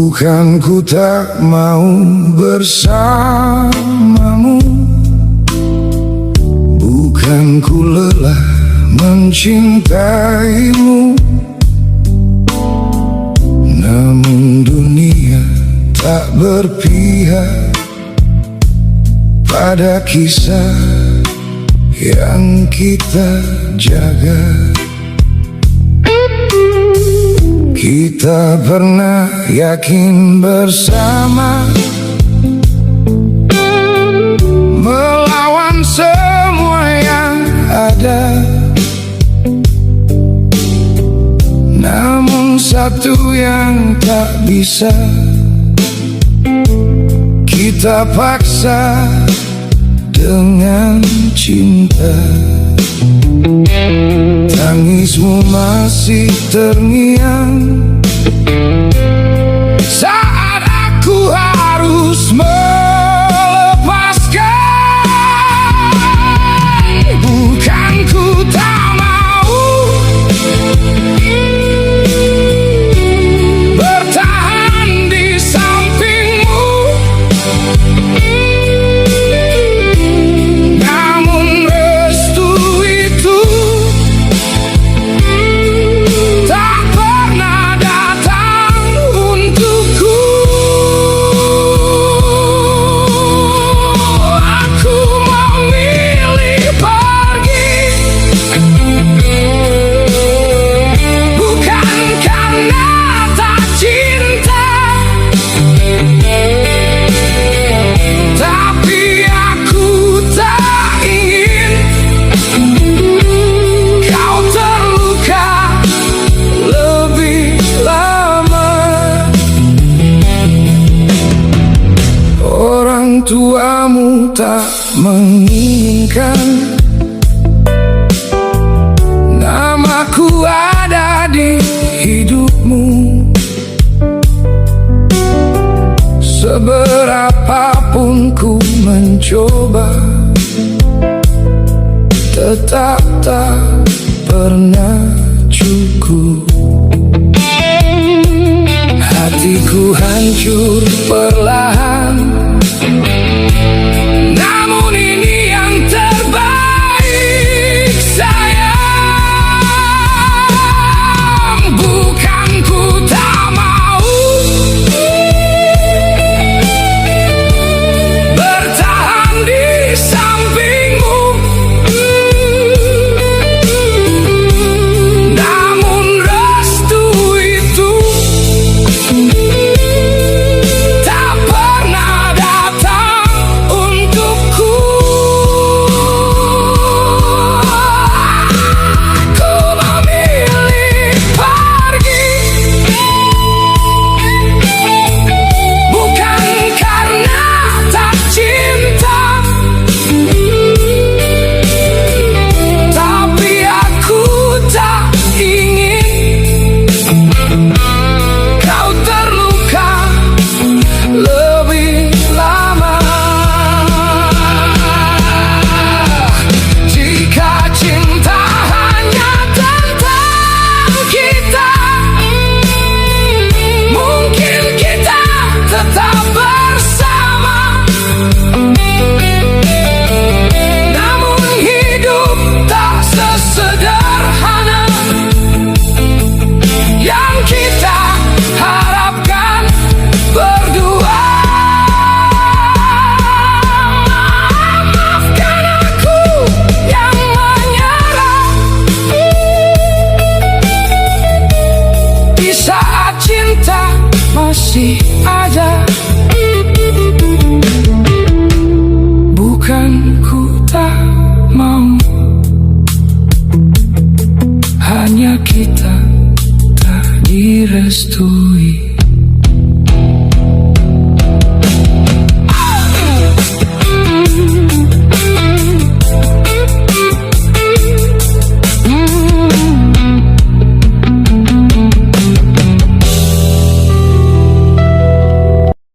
Bukan ku tak mau bersamamu, bukan ku lelah mencintaimu, namun dunia tak berpihak pada kisah yang kita jaga. Kita pernah yakin bersama, melawan semua yang ada. Namun satu yang tak bisa kita paksa dengan cinta. Tangismu masih terngiang saat aku harus melepaskan. Bukan ku tak mau bertahan di sampingmu, namun restu itu tak pernah datang untukku. Aku memilih pergi, bukan karena tak cinta, tapi aku tak ingin kau terluka lebih lama. Orang tuamu tak menginginkan namaku ada di hidupmu. Seberapapun ku mencoba, tetap tak pernah cukup. Hatiku hancur perlahan, namun ini yang terbaik sayang. Bukan ku tak mau bertahan di sampingmu, namun restu itu tak pernah datang untukku. Aku memilih pergi, bukan karena tak cinta, tapi aku tak ingin kau terluka lebih lama. Jika cinta hanya tentang kita, mungkin kita tetap bersama. Namun hidup tak sesederhana yang kita harapkan berdua. Maafkan aku yang menyerah di saat cinta masih ada.